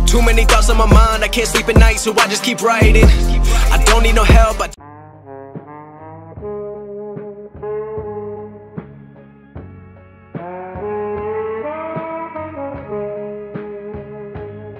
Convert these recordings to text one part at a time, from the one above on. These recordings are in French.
Too many thoughts on my mind, I can't sleep at night, so I just keep writing. I don't need no help,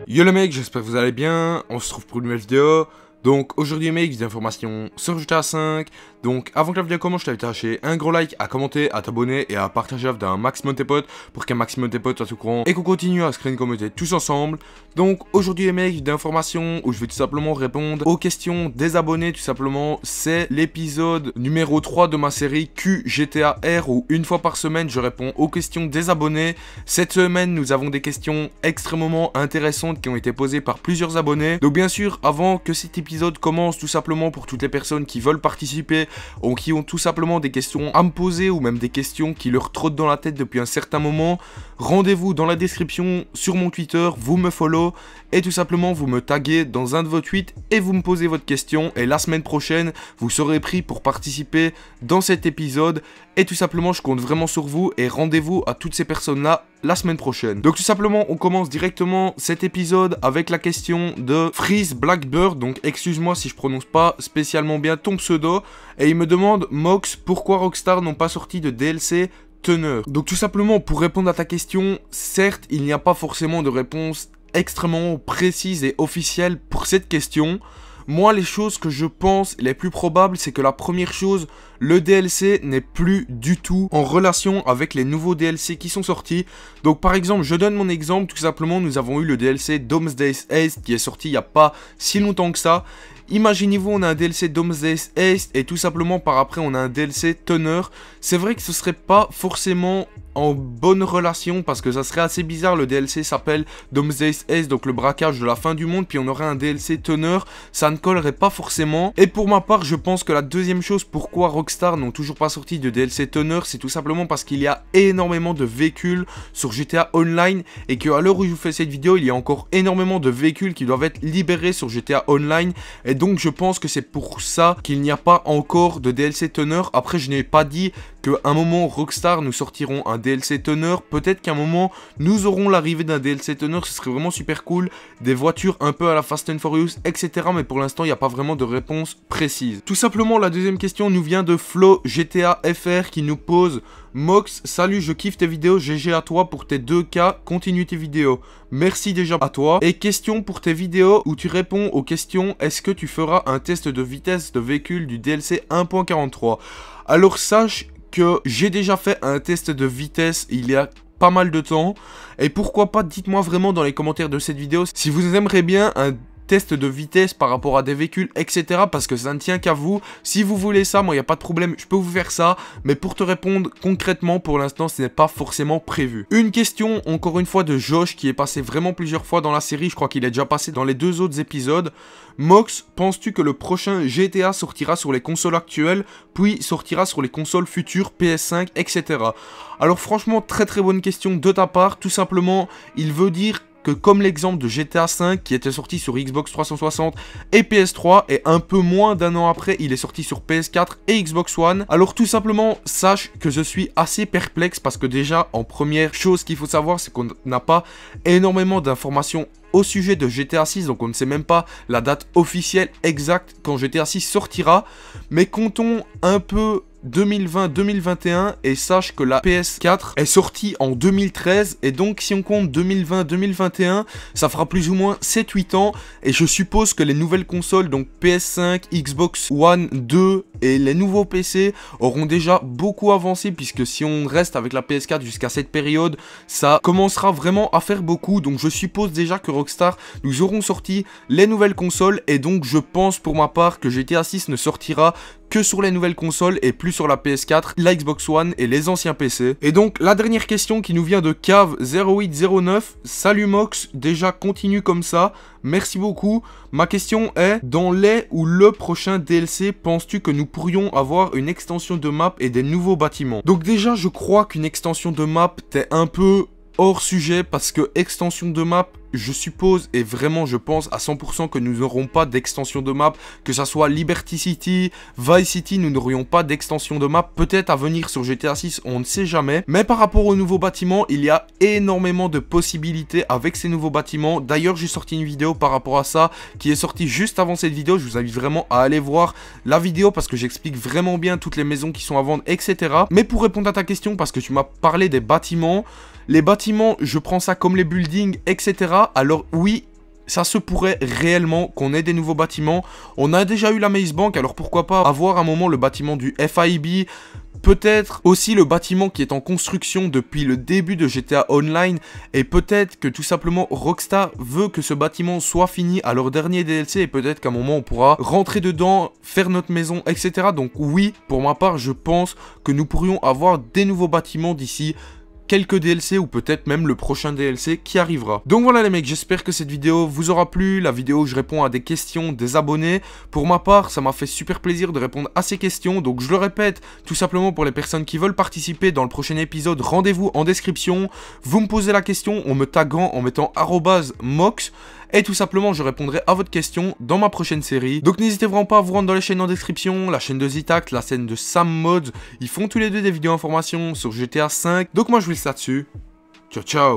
Yo les mecs, j'espère que vous allez bien, on se retrouve pour une nouvelle vidéo. Donc aujourd'hui mec, des informations sur GTA 5. Donc avant que la vidéo commence, je t'invite à lâcher un gros like, à commenter, à t'abonner et à partager avec un maximum de tes potes pour qu'un maximum de tes potes soient au courant et qu'on continue à se créer une communauté tous ensemble. Donc aujourd'hui les mecs, des informations où je vais tout simplement répondre aux questions des abonnés. Tout simplement, c'est l'épisode numéro 3 de ma série QGTAR où une fois par semaine je réponds aux questions des abonnés. Cette semaine nous avons des questions extrêmement intéressantes qui ont été posées par plusieurs abonnés. Donc bien sûr, avant que cet épisode commence, tout simplement pour toutes les personnes qui veulent participer ou qui ont tout simplement des questions à me poser ou même des questions qui leur trottent dans la tête depuis un certain moment, rendez-vous dans la description sur mon Twitter, vous me follow et tout simplement vous me taguez dans un de vos tweets et vous me posez votre question et la semaine prochaine vous serez pris pour participer dans cet épisode et tout simplement je compte vraiment sur vous et rendez-vous à toutes ces personnes là la semaine prochaine. Donc tout simplement on commence directement cet épisode avec la question de Freeze Blackbird, donc excuse-moi si je prononce pas spécialement bien ton pseudo, et il me demande Mox, pourquoi Rockstar n'ont pas sorti de DLC teneur. Donc tout simplement pour répondre à ta question, certes il n'y a pas forcément de réponse extrêmement précise et officielle pour cette question. Moi, les choses que je pense les plus probables, c'est que la première chose, le DLC n'est plus du tout en relation avec les nouveaux DLC qui sont sortis. Donc par exemple, je donne mon exemple, tout simplement, nous avons eu le DLC Doomsday's Haste qui est sorti il n'y a pas si longtemps que ça. Imaginez-vous, on a un DLC Doomsday's Haste et tout simplement par après on a un DLC Teneur. C'est vrai que ce serait pas forcément en bonne relation parce que ça serait assez bizarre. Le DLC s'appelle Doomsday's Haste, donc le braquage de la fin du monde, puis on aurait un DLC Teneur, ça ne collerait pas forcément. Et pour ma part, je pense que la deuxième chose pourquoi Rockstar n'ont toujours pas sorti de DLC Teneur, c'est tout simplement parce qu'il y a énormément de véhicules sur GTA Online et qu'à l'heure où je vous fais cette vidéo, il y a encore énormément de véhicules qui doivent être libérés sur GTA Online. Et donc je pense que c'est pour ça qu'il n'y a pas encore de DLC teneur. Après je n'ai pas dit qu'à un moment Rockstar nous sortiront un DLC teneur. Peut-être qu'à un moment nous aurons l'arrivée d'un DLC teneur, ce serait vraiment super cool. Des voitures un peu à la Fast and Furious, etc. Mais pour l'instant il n'y a pas vraiment de réponse précise. Tout simplement la deuxième question nous vient de Flo GTA FR qui nous pose Mox, salut, je kiffe tes vidéos, GG à toi pour tes 2K, continue tes vidéos. Merci déjà à toi. Et question pour tes vidéos où tu réponds aux questions, est-ce que tu feras un test de vitesse de véhicule du DLC 1.43? Alors sache que j'ai déjà fait un test de vitesse il y a pas mal de temps. Et pourquoi pas, dites-moi vraiment dans les commentaires de cette vidéo si vous aimeriez bien un test de vitesse par rapport à des véhicules, etc. Parce que ça ne tient qu'à vous. Si vous voulez ça, moi, il n'y a pas de problème, je peux vous faire ça. Mais pour te répondre concrètement, pour l'instant, ce n'est pas forcément prévu. Une question, encore une fois, de Josh, qui est passé vraiment plusieurs fois dans la série. Je crois qu'il est déjà passé dans les 2 autres épisodes. Mox, penses-tu que le prochain GTA sortira sur les consoles actuelles, puis sortira sur les consoles futures, PS5, etc. Alors franchement, très très bonne question de ta part. Tout simplement, il veut dire que comme l'exemple de GTA 5 qui était sorti sur Xbox 360 et PS3 et un peu moins d'un an après il est sorti sur PS4 et Xbox One. Alors tout simplement sache que je suis assez perplexe parce que déjà en première chose qu'il faut savoir c'est qu'on n'a pas énormément d'informations au sujet de GTA 6, donc on ne sait même pas la date officielle exacte quand GTA 6 sortira, mais comptons un peu 2020-2021 et sache que la PS4 est sortie en 2013 et donc si on compte 2020-2021 ça fera plus ou moins 7-8 ans et je suppose que les nouvelles consoles donc PS5, Xbox One 2 et les nouveaux PC auront déjà beaucoup avancé puisque si on reste avec la PS4 jusqu'à cette période ça commencera vraiment à faire beaucoup, donc je suppose déjà que Rockstar nous auront sorti les nouvelles consoles et donc je pense pour ma part que GTA 6 ne sortira que sur les nouvelles consoles et plus sur la PS4, la Xbox One et les anciens PC. Et donc la dernière question qui nous vient de Cave0809. Salut Mox, déjà continue comme ça, merci beaucoup. Ma question est, dans les ou le prochain DLC, penses-tu que nous pourrions avoir une extension de map et des nouveaux bâtiments? Donc déjà je crois qu'une extension de map t'es un peu hors sujet parce que extension de map je suppose et vraiment je pense à 100% que nous n'aurons pas d'extension de map, que ça soit Liberty City, Vice City, nous n'aurions pas d'extension de map, peut-être à venir sur GTA 6, on ne sait jamais. Mais par rapport aux nouveaux bâtiments, il y a énormément de possibilités avec ces nouveaux bâtiments. D'ailleurs, j'ai sorti une vidéo par rapport à ça qui est sortie juste avant cette vidéo. Je vous invite vraiment à aller voir la vidéo parce que j'explique vraiment bien toutes les maisons qui sont à vendre, etc. Mais pour répondre à ta question, parce que tu m'as parlé des bâtiments, les bâtiments, je prends ça comme les buildings, etc. Alors oui, ça se pourrait réellement qu'on ait des nouveaux bâtiments. On a déjà eu la Maze Bank, alors pourquoi pas avoir un moment le bâtiment du FIB. Peut-être aussi le bâtiment qui est en construction depuis le début de GTA Online. Et peut-être que tout simplement Rockstar veut que ce bâtiment soit fini à leur dernier DLC. Et peut-être qu'à un moment on pourra rentrer dedans, faire notre maison, etc. Donc oui, pour ma part, je pense que nous pourrions avoir des nouveaux bâtiments d'ici quelques DLC ou peut-être même le prochain DLC qui arrivera. Donc voilà les mecs, j'espère que cette vidéo vous aura plu, la vidéo où je réponds à des questions des abonnés. Pour ma part, ça m'a fait super plaisir de répondre à ces questions, donc je le répète, tout simplement pour les personnes qui veulent participer dans le prochain épisode, rendez-vous en description, vous me posez la question en me taguant, en mettant @mox, et tout simplement je répondrai à votre question dans ma prochaine série. Donc n'hésitez vraiment pas à vous rendre dans les chaînes en description, la chaîne de Zitact, la chaîne de Sam Mods, ils font tous les deux des vidéos informations sur GTA 5. Donc moi je vous laisse là-dessus. Ciao ciao.